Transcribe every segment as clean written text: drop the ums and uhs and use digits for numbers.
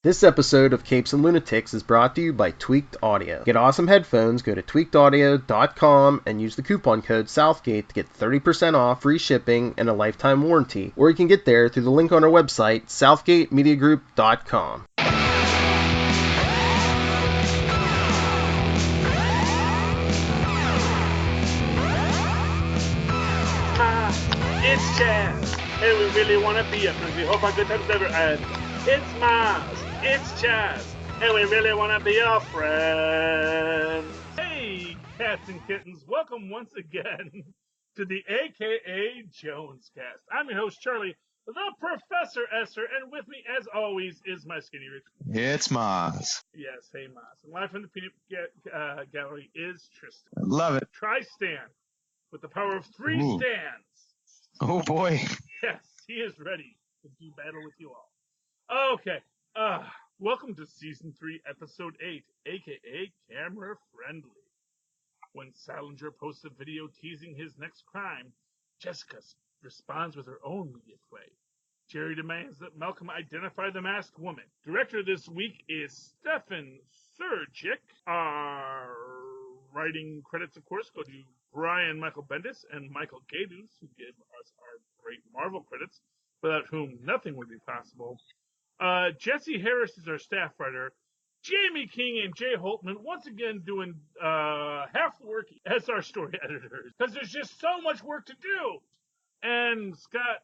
This episode of Capes and Lunatics is brought to you by Tweaked Audio. Get awesome headphones, go to tweakedaudio.com and use the coupon code Southgate to get 30% off, free shipping, and a lifetime warranty. Or you can get there through the link on our website, southgatemediagroup.com. It's Chaz, and we really want to be your friends. We hope our good times never end. It's Mozz, it's Chaz, and we really want to be your friends. Hey, cats and kittens, welcome once again to the AKA JonesCast. I'm your host, Charlie, the Professor Esther, and with me, as always, is my skinny rich. It's Mozz. Yes, hey, Mozz. And live from the Peanut Gallery is Tristan. I love it. Tri-stand with the power of three stands. Oh boy. Yes, he is ready to do battle with you all. Okay, welcome to Season 3, Episode 8, aka Camera Friendly. When Salinger posts a video teasing his next crime, Jessica responds with her own media play. Jerry demands that Malcolm identify the masked woman. Director this week is Stefan Surjik. Our writing credits, of course, go to Brian Michael Bendis and Michael Gadus, who gave us our great Marvel credits, without whom nothing would be possible. Jesse Harris is our staff writer. Jamie King and Jay Holtman once again doing half the work as our story editors, because there's just so much work to do. And Scott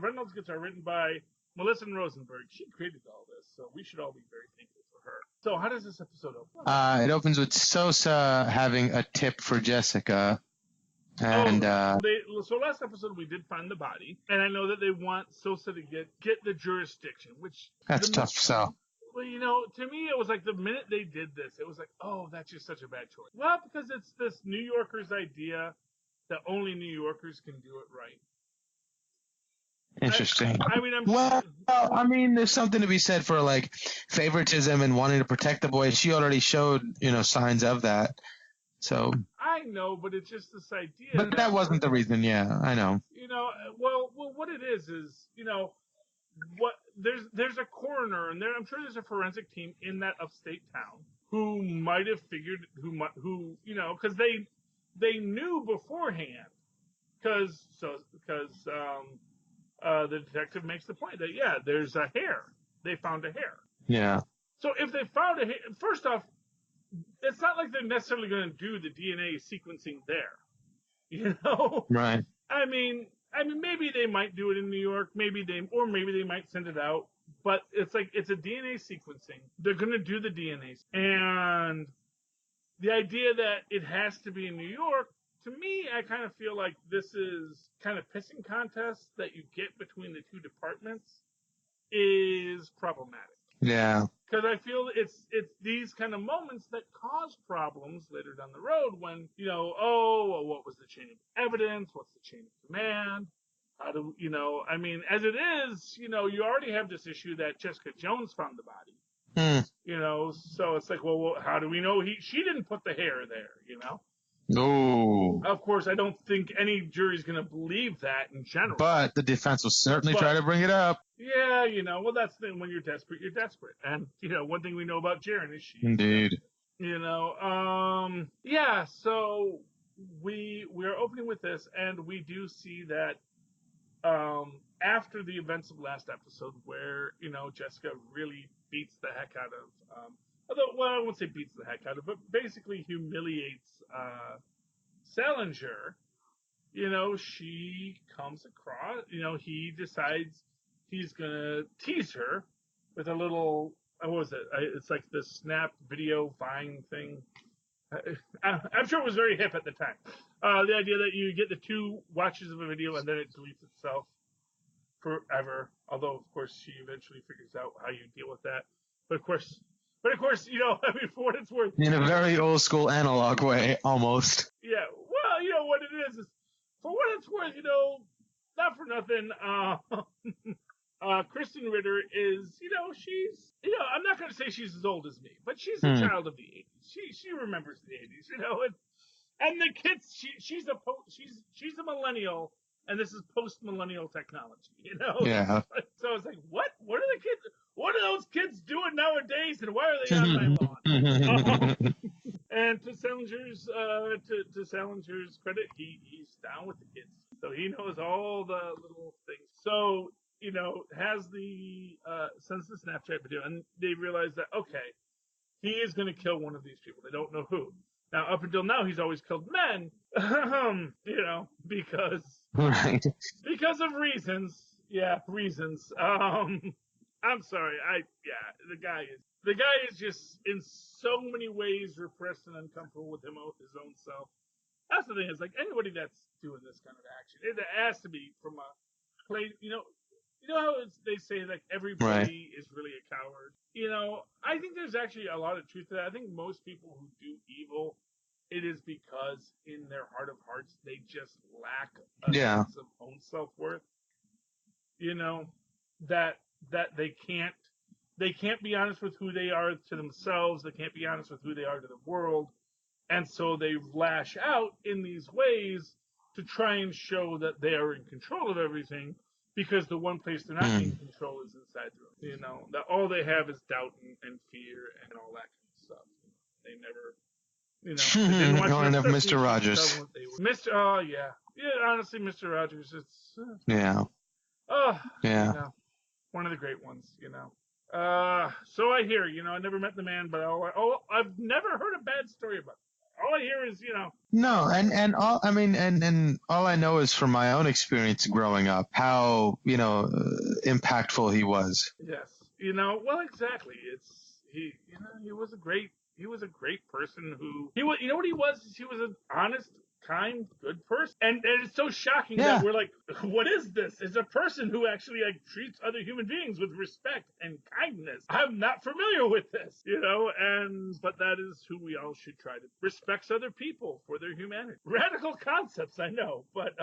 Reynolds gets our written by Melissa Rosenberg. She created all this, so we should all be very thankful for her. So how does this episode open? It opens with Sosa having a tip for Jessica. And so last episode we did find the body, and I know that they want Sosa to get the jurisdiction, which that's tough. So, well, you know, to me it was like the minute they did this, it was like, oh, that's just such a bad choice. Well, because it's this New Yorkers idea that only New Yorkers can do it right. Interesting. I mean, there's something to be said for like favoritism and wanting to protect the boy. She already showed, signs of that. So I know, but it's just this idea. But that wasn't the reason. Yeah, I know. Well, what it is, what there's a coroner, and I'm sure there's a forensic team in that upstate town who might have figured because they knew beforehand, because the detective makes the point that there's a hair. They found a hair. Yeah. So if they found a hair, first off, it's not like they're necessarily going to do the DNA sequencing there, Right. I mean, maybe they might do it in New York, maybe they might send it out, but it's like, it's a DNA sequencing. They're going to do the DNA, and the idea that it has to be in New York, to me, I kind of feel like this is kind of pissing contest that you get between the two departments is problematic. Yeah. Because I feel it's these kind of moments that cause problems later down the road when, what was the chain of evidence? What's the chain of command? How do, as it is, you already have this issue that Jessica Jones found the body. So it's like, well, how do we know she didn't put the hair there, No. Of course, I don't think any jury's going to believe that in general. But the defense will certainly try to bring it up. Yeah, well, that's the thing. When you're desperate, you're desperate. And, one thing we know about Jaren is she's Indeed. So we're opening with this, and we do see that after the events of last episode where, Jessica really beats the heck out of, I won't say beats the heck out of, but basically humiliates Salinger. She comes across, he decides he's going to tease her with a little, what was it? It's like the Snap video Vine thing. I'm sure it was very hip at the time. The idea that you get the two watches of a video and then it deletes itself forever. Although, of course, she eventually figures out how you deal with that. But of course, for what it's worth. In a very old school analog way, almost. Yeah, well, what it is for what it's worth, not for nothing, Kristen Ritter is, she's, I'm not going to say she's as old as me, but she's a child of the 80s. She remembers the 80s, and the kids, she's a millennial, and this is post-millennial technology, Yeah. So I was like, what are the kids, what are those kids doing nowadays, and why are they on my lawn? And to Salinger's credit, he's down with the kids, so he knows all the little things. So has the sends the Snapchat video, and they realize that okay, he is going to kill one of these people. They don't know who. Now, up until now, he's always killed men, because Right. because of reasons. Yeah, reasons. I'm sorry. The guy is just in so many ways repressed and uncomfortable with his own self. That's the thing. Is like anybody that's doing this kind of action, it has to be from a place. How they say like everybody is really a coward. I think there's actually a lot of truth to that. I think most people who do evil, it is because in their heart of hearts they just lack a sense of own self-worth. That they can't be honest with who they are to themselves. They can't be honest with who they are to the world, and so they lash out in these ways to try and show that they are in control of everything. Because the one place they're not in control is inside the room. That all they have is doubt and fear and all that kind of stuff. They never, they didn't watch enough Mr. Rogers. Oh yeah, honestly, Mr. Rogers, it's yeah. One of the great ones. So I hear. I never met the man, but I've never heard a bad story about him. All I hear is, No, and all I mean, and all I know is from my own experience growing up, how impactful he was. Yes, well, exactly. He was a great person who he was. You know what he was? He was an honest, kind, good person. And it's so shocking that we're like, what is this? It's a person who actually treats other human beings with respect and kindness. I'm not familiar with this, but that is who we all should try to respect other people for their humanity. Radical concepts, I know, but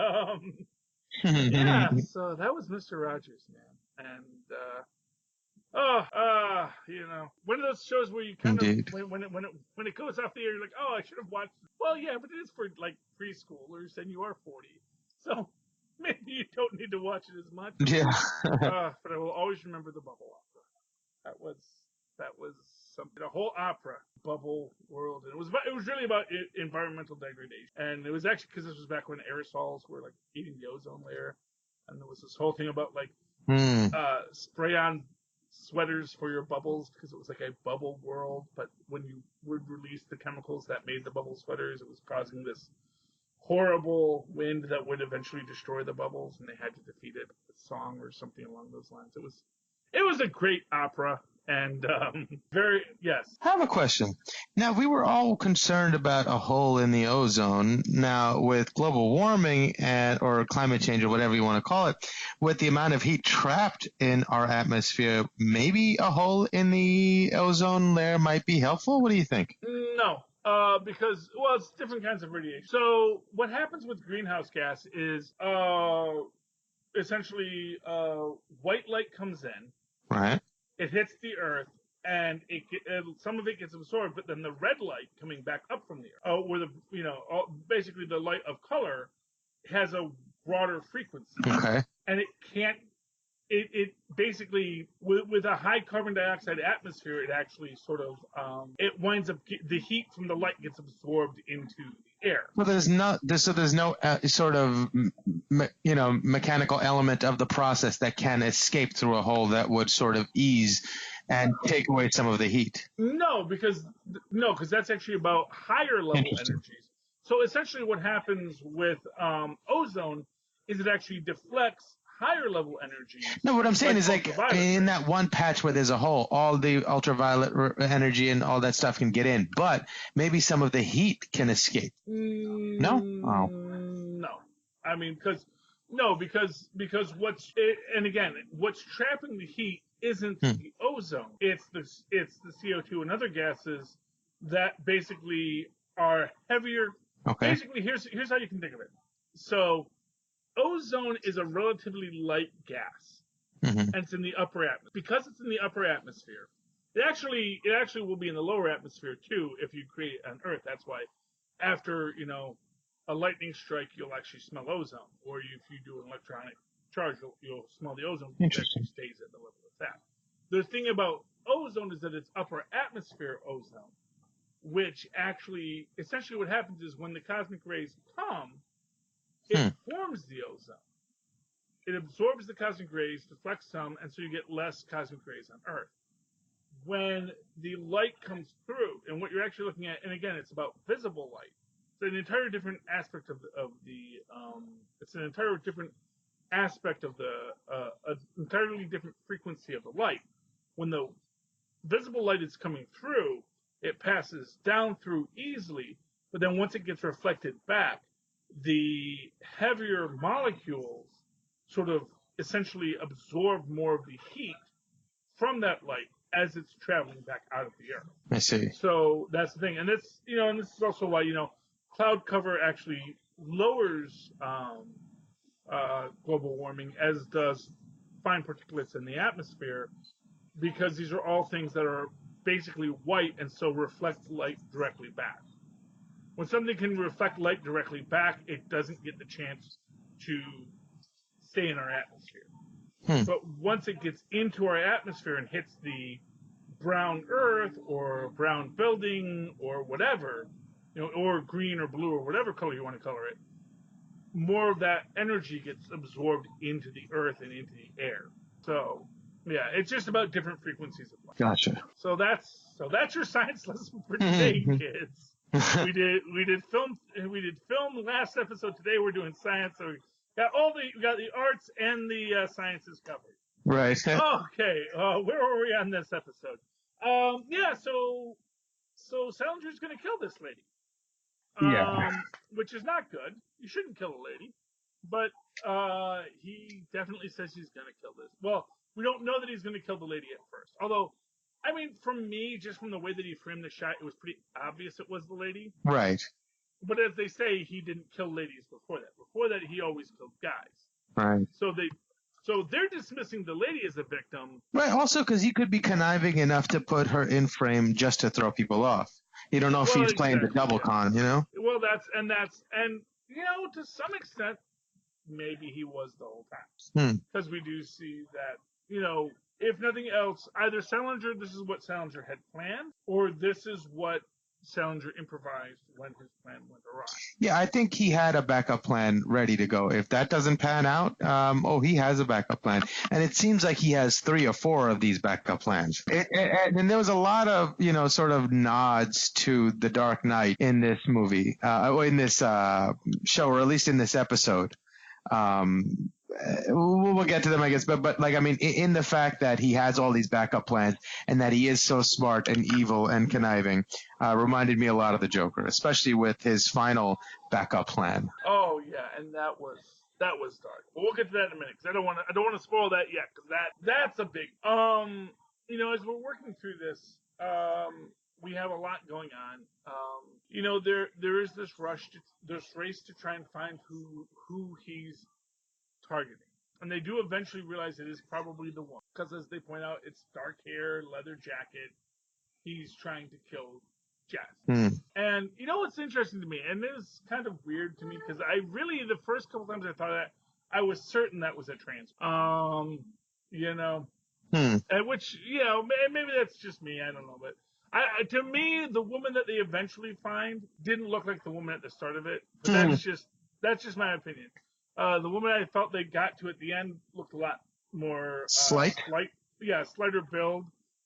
yeah. So that was Mr. Rogers, man, and one of those shows where you kind of when it goes off the air, you're like, oh, I should have watched it. Well, yeah, but it is for like preschoolers, and you are 40, so maybe you don't need to watch it as much. Yeah. But I will always remember the bubble opera. That was something. A whole opera, bubble world, and it was really about environmental degradation, and it was actually because this was back when aerosols were like eating the ozone layer, and there was this whole thing about like spray on sweaters for your bubbles because it was like a bubble world, but when you would release the chemicals that made the bubble sweaters, it was causing this horrible wind that would eventually destroy the bubbles, and they had to defeat it with a song or something along those lines. It was a great opera, and yes. I have a question. Now, we were all concerned about a hole in the ozone. Now, with global warming or climate change or whatever you want to call it, with the amount of heat trapped in our atmosphere, maybe a hole in the ozone layer might be helpful? What do you think? No. Because it's different kinds of radiation. So what happens with greenhouse gas is essentially white light comes in. Right. It hits the earth, and some of it gets absorbed, but then the red light coming back up from the earth, where basically the light of color has a broader frequency. Okay. And it can't. It basically with a high carbon dioxide atmosphere, it actually sort of it winds up the heat from the light gets absorbed into the air. Well, there's no sort of mechanical element of the process that can escape through a hole that would sort of ease and take away some of the heat. No, because that's actually about higher level energies. So essentially, what happens with ozone is it actually deflects higher level energy. No, what I'm saying is like in that one patch where there's a hole, all the ultraviolet energy and all that stuff can get in, but maybe some of the heat can escape. No? Oh. No. I mean, because what's trapping the heat isn't the ozone. It's the CO2 and other gases that basically are heavier. Okay. Basically, here's how you can think of it. So ozone is a relatively light gas, and it's in the upper atmosphere. Because it's in the upper atmosphere, it actually will be in the lower atmosphere too if you create an Earth. That's why after a lightning strike, you'll actually smell ozone, or if you do an electronic charge, you'll smell the ozone. It actually stays at the level it's at. the thing about ozone is that it's upper atmosphere ozone, which actually, essentially what happens is when the cosmic rays come, it forms the ozone. It absorbs the cosmic rays, deflects some, and so you get less cosmic rays on Earth. When the light comes through, and what you're actually looking at, and again, it's about visible light. It's an entirely different aspect of it's an entirely different aspect of an entirely different frequency of the light. When the visible light is coming through, it passes down through easily, but then once it gets reflected back, the heavier molecules sort of essentially absorb more of the heat from that light as it's traveling back out of the Earth. I see. So that's the thing, and this is also why cloud cover actually lowers global warming, as does fine particulates in the atmosphere, because these are all things that are basically white and so reflect light directly back. When something can reflect light directly back, it doesn't get the chance to stay in our atmosphere. But once it gets into our atmosphere and hits the brown earth or brown building or whatever, or green or blue or whatever color you want to color it, more of that energy gets absorbed into the earth and into the air. So, yeah, it's just about different frequencies of light. Gotcha. So that's your science lesson for today, kids. We did film last episode. Today we're doing science. So we got the arts and the sciences covered. Right. Okay. Where were we on this episode? So Salinger's going to kill this lady. Which is not good. You shouldn't kill a lady. But he definitely says he's going to kill this. Well, we don't know that he's going to kill the lady at first. Although, I mean, from me, just from the way that he framed the shot, it was pretty obvious it was the lady. Right. But as they say, he didn't kill ladies before that. Before that, he always killed guys. Right. So they're dismissing the lady as a victim. Right. Also, because he could be conniving enough to put her in frame just to throw people off. You don't know if he's playing the double con, Well, that's to some extent, maybe he was the whole time. Because we do see that, if nothing else, either Salinger, this is what Salinger had planned, or this is what Salinger improvised when his plan went awry. Yeah, I think he had a backup plan ready to go. If that doesn't pan out, he has a backup plan. And it seems like he has 3 or 4 of these backup plans. And there was a lot of, sort of nods to The Dark Knight in this movie, in this show, or at least in this episode. We'll get to them, I guess, but like, I mean, in the fact that he has all these backup plans and that he is so smart and evil and conniving, reminded me a lot of the Joker, especially with his final backup plan. Oh yeah, and that was dark. But we'll get to that in a minute, because I don't want to spoil that yet, because that's a big. As we're working through this, we have a lot going on. There is this race to try and find who he's targeting. And they do eventually realize it is probably the one. Because as they point out, it's dark hair, leather jacket. He's trying to kill Jess. And what's interesting to me, and it is kind of weird to me, because the first couple times I thought of that, I was certain that was a trans. And which, maybe that's just me, I don't know. But to me, the woman that they eventually find didn't look like the woman at the start of it. But that's just my opinion. The woman I felt they got to at the end looked a lot more slighter build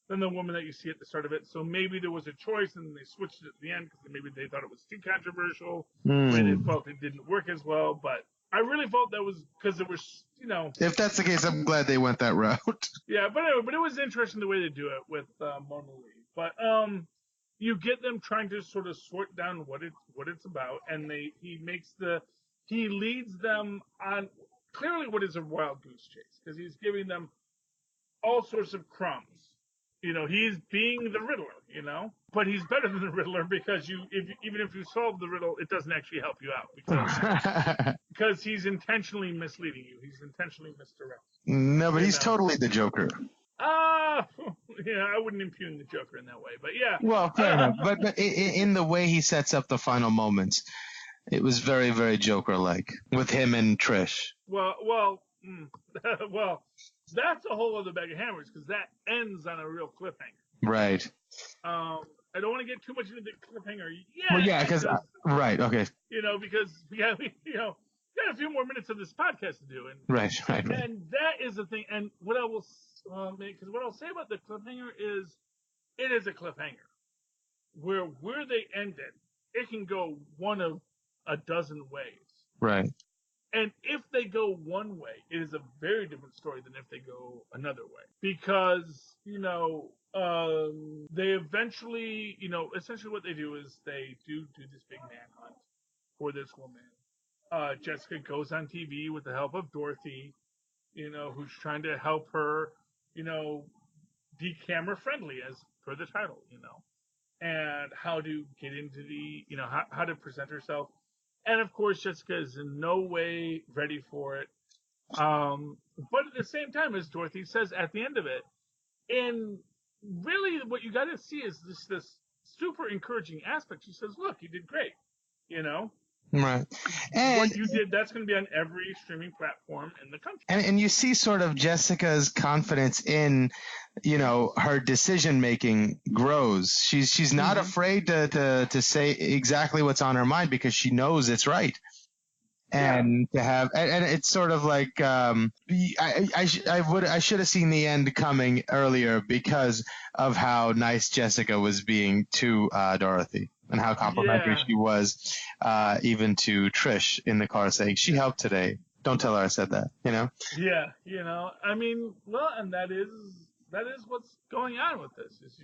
than the woman that you see at the start of it. So maybe there was a choice and they switched it at the end because maybe they thought it was too controversial. Maybe they felt it didn't work as well. But I really felt that was because it was, If that's the case, I'm glad they went that route. Yeah, but anyway, it was interesting the way they do it with Mona Lee. But you get them trying to sort of sort down what it's about, and he leads them on clearly what is a wild goose chase, because he's giving them all sorts of crumbs. He's being the Riddler, but he's better than the Riddler, because even if you solve the riddle, it doesn't actually help you out, because he's intentionally misleading you. He's intentionally misdirecting. No, but he's totally the Joker. Yeah, I wouldn't impugn the Joker in that way, but yeah. Well, fair enough. But in the way he sets up the final moments, it was very, very Joker-like with him and Trish. Well, that's a whole other bag of hammers because that ends on a real cliffhanger. Right. I don't want to get too much into the cliffhanger yet. Well, yeah, because right, okay. Because we got a few more minutes of this podcast to do, and right. And that is the thing. And what I will, because what I'll say about the cliffhanger is, it is a cliffhanger. Where they end it can go one of a dozen ways. Right. And if they go one way, it is a very different story than if they go another way. Because, they eventually, essentially what they do is they do this big manhunt for this woman. Jessica goes on TV with the help of Dorothy, who's trying to help her, be camera friendly as per the title, and how to get into the, how to present herself. And of course, Jessica is in no way ready for it. But at the same time, as Dorothy says at the end of it, and really what you got to see is this super encouraging aspect. She says, look, you did great, Right. And what you did, that's going to be on every streaming platform in the country. And you see sort of Jessica's confidence in, her decision making grows. She's not afraid to say exactly what's on her mind because she knows it's right. And to have, and it's sort of like, I should have seen the end coming earlier because of how nice Jessica was being to Dorothy and how complimentary she was, even to Trish in the car saying, she helped today. Don't tell her I said that, Yeah, I mean, well, and that is what's going on with this, is,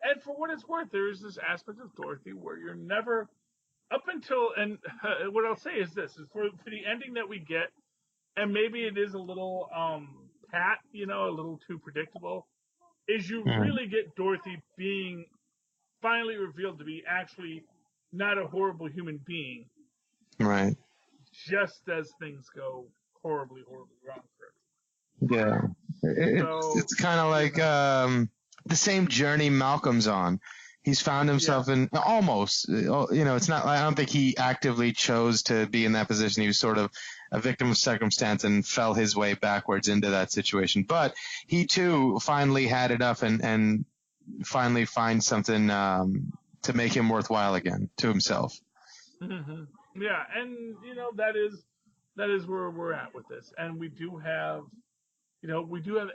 and for what it's worth, there is this aspect of Dorothy where you're never, up until, and what I'll say is this, is for the ending that we get, and maybe it is a little pat, a little too predictable, is you really get Dorothy being finally revealed to be actually not a horrible human being. Right. Just as things go horribly wrong for her. Yeah. It's kind of like the same journey Malcolm's on. He's found himself in almost, it's not, I don't think he actively chose to be in that position. He was sort of a victim of circumstance and fell his way backwards into that situation. But he too finally had enough and finally finds something to make him worthwhile again to himself. Mm-hmm. Yeah. And, that is where we're at with this. And we do have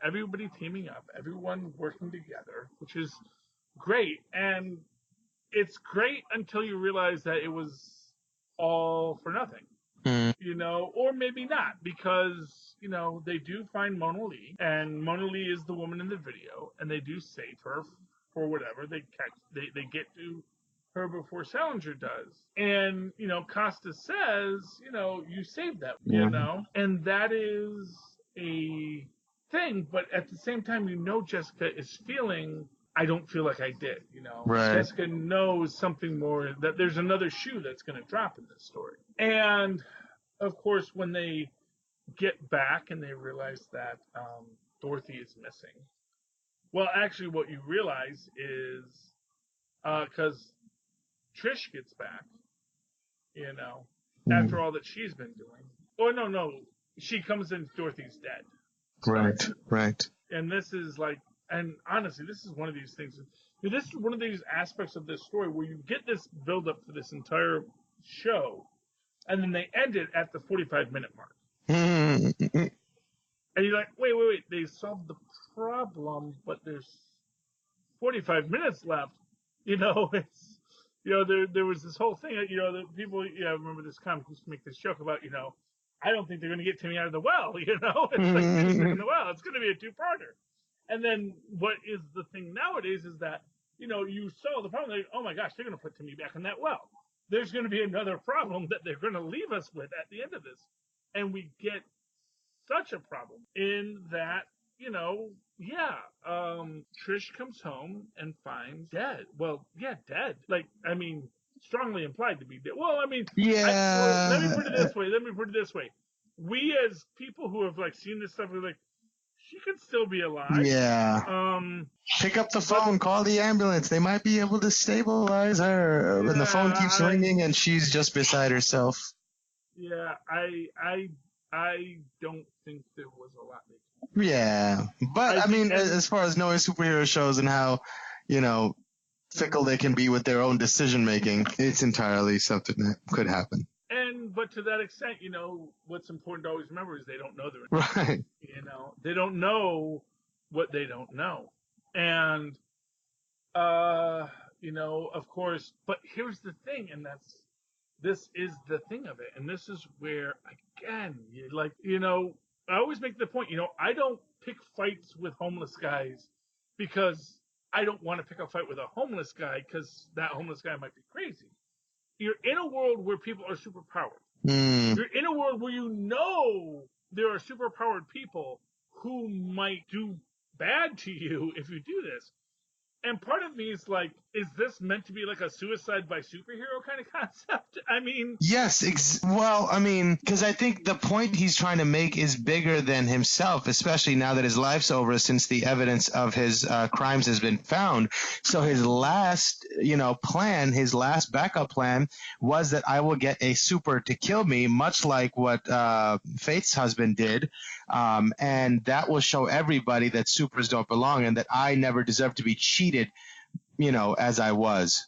everybody teaming up, everyone working together, which is great. And it's great until you realize that it was all for nothing, or maybe not, because, they do find Mona Lee, and Mona Lee is the woman in the video, and they do save her for whatever. They get to her before Salinger does. And, Costa says, you saved that, and that is a thing. But at the same time, Jessica is feeling, I don't feel like I did, Right. Jessica knows something more, that there's another shoe that's going to drop in this story. And of course, when they get back and they realize that Dorothy is missing, well, actually what you realize is, because Trish gets back, after all that she's been doing. Oh, no, she comes in, Dorothy's dead. Right. And this is like, and honestly, this is one of these things. This is one of these aspects of this story where you get this build up for this entire show, and then they end it at the 45-minute mark. And you're like, wait, they solved the problem, but there's 45 minutes left. It's, there was this whole thing that, the people, I remember this comic used to make this joke about, I don't think they're going to get Timmy out of the well, it's like Timmy's in the well. It's going to be a two-parter. And then what is the thing nowadays is that, you solve the problem. Like, oh my gosh, they're going to put Timmy back in that well. There's going to be another problem that they're going to leave us with at the end of this. And we get such a problem in that, Trish comes home and finds dead. Well, dead. Like, I mean, strongly implied to be dead. Well, I mean, let me put it this way. We as people who have seen this stuff, we're like, she could still be alive. Yeah. Pick up the phone, call the ambulance. They might be able to stabilize her. And the phone keeps ringing and she's just beside herself. Yeah, I I don't think there was a lot they Yeah, but I mean, as far as knowing superhero shows and how, fickle they can be with their own decision making, it's entirely something that could happen. But to that extent, what's important to always remember is they don't know their Right. They don't know what they don't know. And of course, but here's the thing, and this is the thing of it, and this is where again, I always make the point, I don't pick fights with homeless guys because I don't want to pick a fight with a homeless guy because that homeless guy might be crazy. You're in a world where people are superpowered. You're in a world where there are superpowered people who might do bad to you if you do this. And part of me is like, is this meant to be like a suicide by superhero kind of concept? I mean, yes. Because I think the point he's trying to make is bigger than himself, especially now that his life's over since the evidence of his crimes has been found. So his last, plan, his last backup plan was that I will get a super to kill me, much like what Faith's husband did. And that will show everybody that supers don't belong and that I never deserve to be cheated, as I was.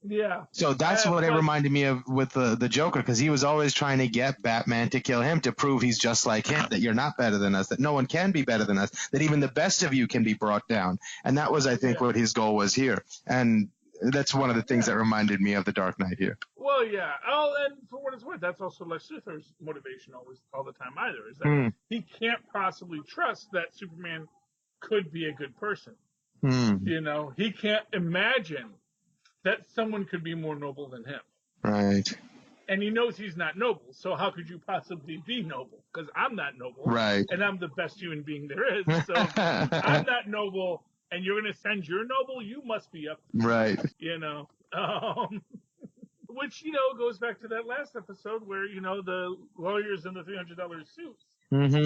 Yeah. So that's what it reminded me of with the Joker, because he was always trying to get Batman to kill him to prove he's just like him, that you're not better than us, that no one can be better than us, that even the best of you can be brought down. And that was, I think, what his goal was here. And that's one of the things that reminded me of the Dark Knight here. Well, yeah. Oh, and for what it's worth, that's also Lex Luthor's motivation all the time either, is that he can't possibly trust that Superman could be a good person. He can't imagine that someone could be more noble than him. Right. And he knows he's not noble, so how could you possibly be noble? Because I'm not noble. Right. And I'm the best human being there is. So I'm not noble, and you're going to send your noble? You must be up. Right. Which, goes back to that last episode where, the lawyers in the $300 suits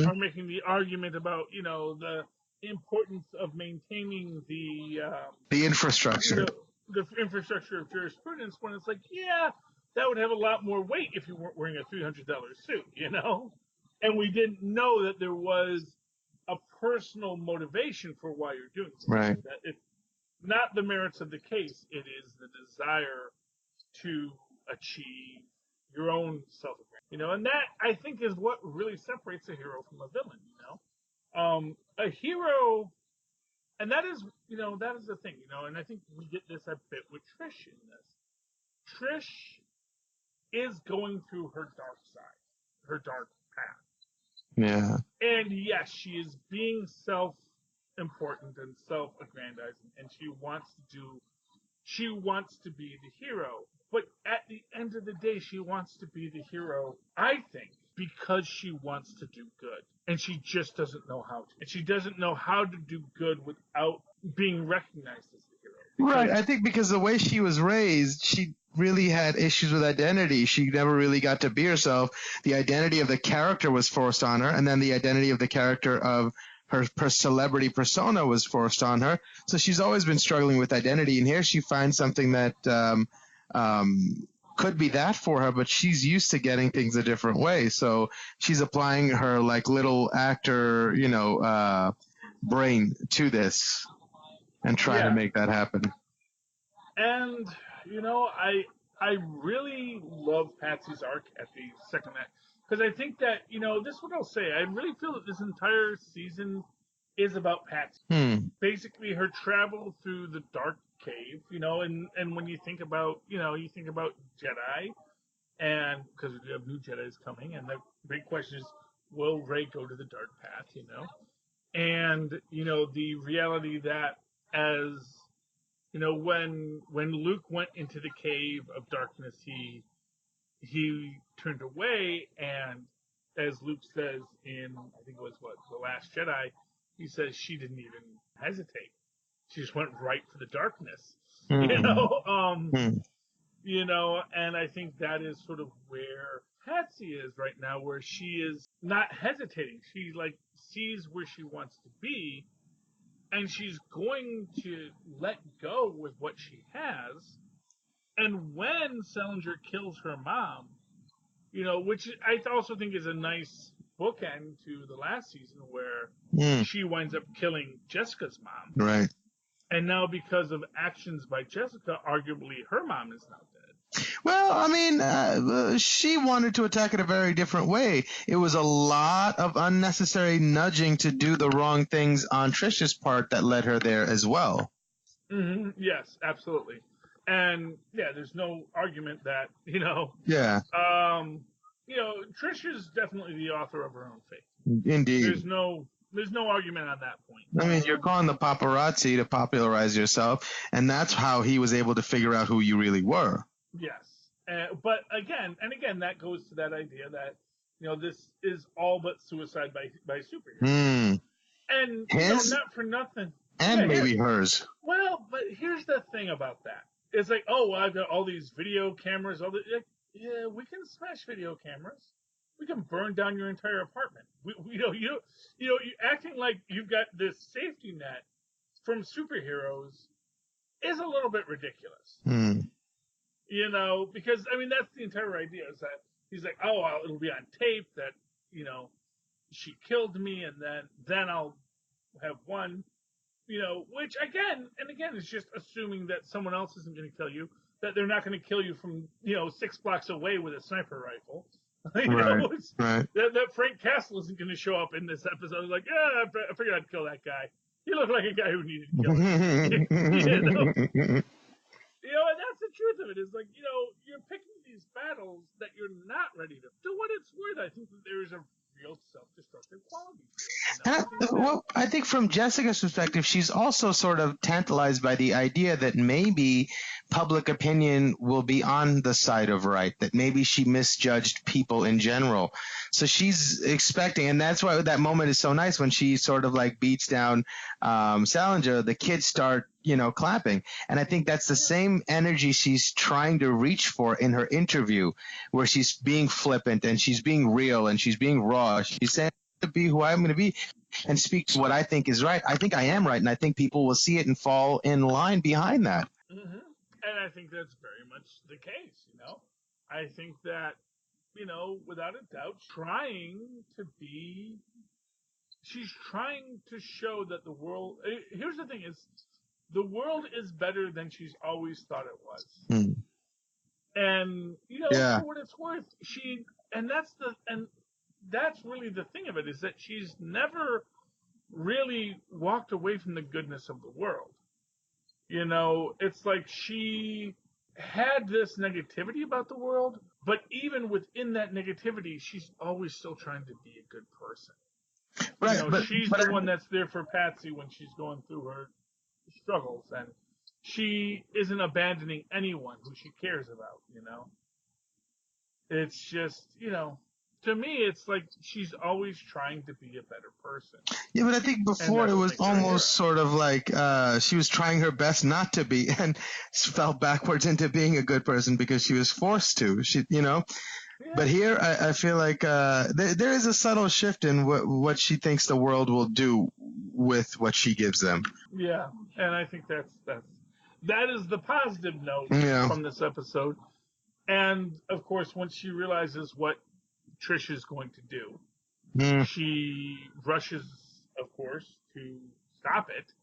are making the argument about, the importance of maintaining the infrastructure. The infrastructure of jurisprudence, when it's like, yeah, that would have a lot more weight if you weren't wearing a $300 suit, And we didn't know that there was a personal motivation for why you're doing this. Right. That it's not the merits of the case, it is the desire to achieve your own self-agreement. And that, I think, is what really separates a hero from a villain, A hero, and that is the thing, and I think we get this a bit with Trish in this. Trish is going through her dark side, her dark path. Yeah. And yes, she is being self-important and self-aggrandizing, and she wants to be the hero. But at the end of the day, she wants to be the hero, I think, because she wants to do good. And she just doesn't know how to. And she doesn't know how to do good without being recognized as the hero. Right. I think because the way she was raised, she really had issues with identity. She never really got to be herself. The identity of the character was forced on her, and then the identity of the character of her celebrity persona was forced on her. So she's always been struggling with identity, and here she finds something that could be that for her, but she's used to getting things a different way. So she's applying her like little actor, brain to this and trying to make that happen. And, I really love Patsy's arc at the second act. Because I think that, this is what I'll say. I really feel that this entire season is about Patsy. Basically, her travel through the dark cave, and when you think about, you think about Jedi, and because we have new Jedis coming, and the big question is, will Rey go to the dark path, And, the reality that as, when Luke went into the cave of darkness, he turned away, and as Luke says in, I think it was The Last Jedi, he says she didn't even hesitate. She just went right for the darkness, and I think that is sort of where Patsy is right now, where she is not hesitating. She sees where she wants to be, and she's going to let go with what she has. And when Salinger kills her mom, which I also think is a nice bookend to the last season where she winds up killing Jessica's mom. Right. And now because of actions by Jessica, arguably her mom is now dead. Well, I mean, she wanted to attack it a very different way. It was a lot of unnecessary nudging to do the wrong things on Trish's part that led her there as well. Mm-hmm. Yes, absolutely. And yeah, there's no argument that, Yeah. Trish is definitely the author of her own fate. Indeed. There's no argument on that point. I mean, you're calling the paparazzi to popularize yourself, and that's how he was able to figure out who you really were. Yes. But again, that goes to that idea that, this is all but suicide by superheroes. And his? Not for nothing. And maybe hers. Well, but here's the thing about that. It's like, oh, well, I've got all these video cameras. Yeah, we can smash video cameras. We can burn down your entire apartment. You're acting like you've got this safety net from superheroes is a little bit ridiculous. Because I mean that's the entire idea is that he's like, oh, well, it'll be on tape that she killed me, and then I'll have one. Which again is just assuming that someone else isn't going to kill you, that they're not going to kill you from 6 blocks away with a sniper rifle. Right. That Frank Castle isn't going to show up in this episode. I was like, yeah, I figured I'd kill that guy. He looked like a guy who needed killing. And that's the truth of it. Is like, you're picking these battles that you're not ready to. To what it's worth, I think that there is a real self-destructive quality to it. I think from Jessica's perspective, she's also sort of tantalized by the idea that maybe public opinion will be on the side of right, that maybe she misjudged people in general. So she's expecting, and that's why that moment is so nice when she sort of like beats down Salinger, the kids start, clapping. And I think that's the same energy she's trying to reach for in her interview, where she's being flippant and she's being real and she's being raw. She's saying to be who I'm going to be and speak to what I think is right. I think I am right, and I think people will see it and fall in line behind that. Mm-hmm. And I think that's very much the case, I think that, without a doubt, she's trying to show that the world, here's the thing is, the world is better than she's always thought it was. And, for what it's worth, that's really the thing of it, is that she's never really walked away from the goodness of the world. It's like she had this negativity about the world, but even within that negativity, she's always still trying to be a good person. Right. She's the one that's there for Patsy when she's going through her struggles, and she isn't abandoning anyone who she cares about, It's just, to me, it's like she's always trying to be a better person. Yeah, but I think before it was almost sort of like she was trying her best not to be, and fell backwards into being a good person because she was forced to. Yeah. But here, I feel like there is a subtle shift in what she thinks the world will do with what she gives them. Yeah, and I think that is the positive note from this episode. And of course, once she realizes what Trish is going to do, she rushes, of course, to stop it.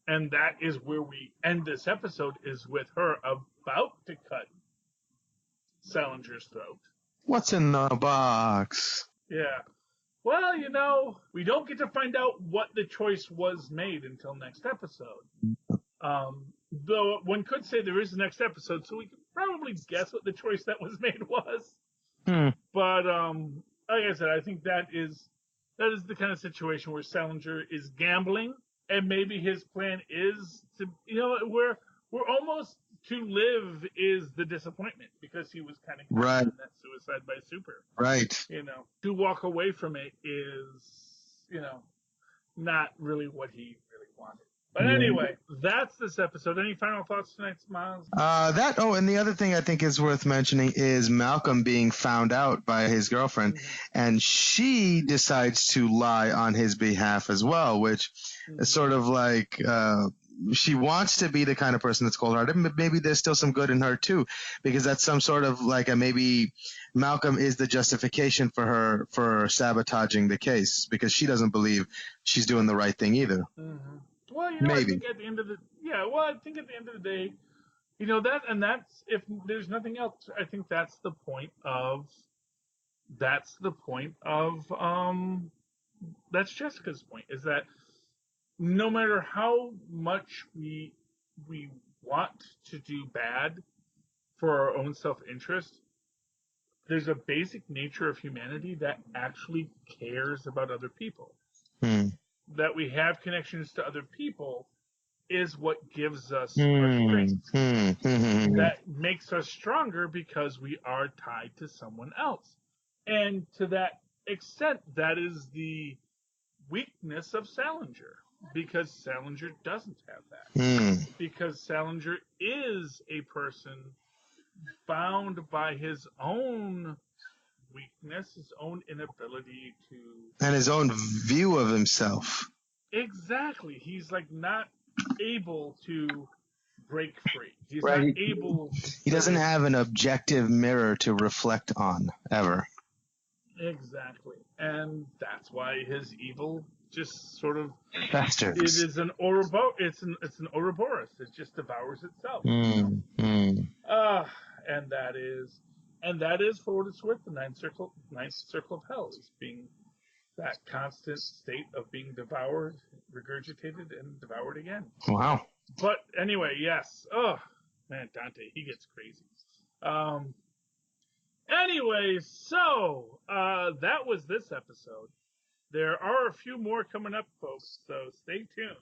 And that is where we end this episode, is with her about to cut Salinger's throat. What's in the box? Yeah. Well, we don't get to find out what the choice was made until next episode. Though one could say there is a next episode, so we can probably guess what the choice that was made was. But like I said, I think that is the kind of situation where Salinger is gambling, and maybe his plan is to, we're almost to live is the disappointment, because he was kind of right on that suicide by super. Right. To walk away from it is, not really what he really wanted. But anyway, that's this episode. Any final thoughts tonight, Mozz? And the other thing I think is worth mentioning is Malcolm being found out by his girlfriend, and she decides to lie on his behalf as well, which is sort of like she wants to be the kind of person that's cold-hearted, but maybe there's still some good in her too, because that's some sort of like a maybe Malcolm is the justification for her for sabotaging the case because she doesn't believe she's doing the right thing either. Mm-hmm. Well, I Maybe. think at the end of the I think at the end of the day, that's if there's nothing else, I think that's the point of that's Jessica's point, is that no matter how much we want to do bad for our own self-interest, there's a basic nature of humanity that actually cares about other people. That we have connections to other people is what gives us our strength. That makes us stronger because we are tied to someone else. And to that extent, that is the weakness of Salinger, because Salinger doesn't have that. Because Salinger is a person bound by his own weakness, his own inability to... And his own view of himself. Exactly. He's like not able to break free. He's right. not able... He doesn't have an objective mirror to reflect on, ever. Exactly. And that's why his evil just sort of... festers. It is an Ouroboros. It's an Ouroboros. It just devours itself. And that is for what it's worth, the ninth circle of hell, is being that constant state of being devoured, regurgitated, and devoured again. Wow. But anyway, yes. Oh man, Dante, he gets crazy. Anyway, so that was this episode. There are a few more coming up, folks, so stay tuned.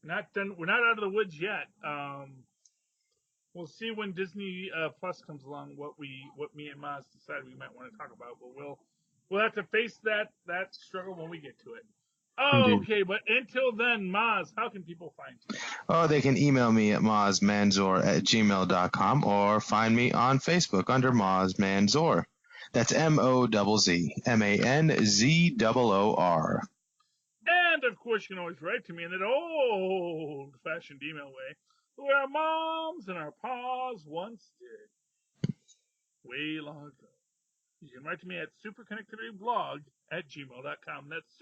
Not done. We're not out of the woods yet. We'll see when Disney Plus comes along what me and Mozz decide we might want to talk about, but we'll have to face that struggle when we get to it. Okay, but until then, Mozz, how can people find you? Oh, they can email me at mozzmanzor@gmail.com or find me on Facebook under Mozz Manzor. That's MOZZ MANZOOR. And of course, you can always write to me in that old-fashioned email way, the way our moms and our paws once did, way long ago. You can write to me at superconnectivityblog@gmail.com. That's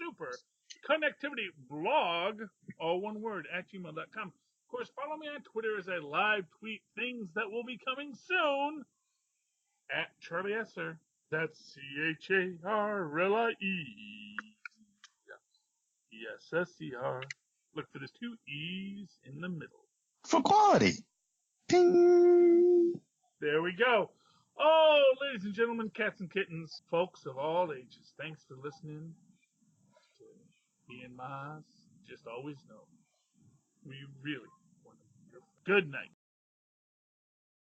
superconnectivityblog, all one word, @gmail.com. Of course, follow me on Twitter as I live tweet things that will be coming soon at Charlie Esser. That's CharlieEsser. Look for the 2 E's in the middle. For quality. Ping. There we go. Oh, ladies and gentlemen, cats and kittens, folks of all ages, thanks for listening to me and Mozz. Just always know, we really want to be good night.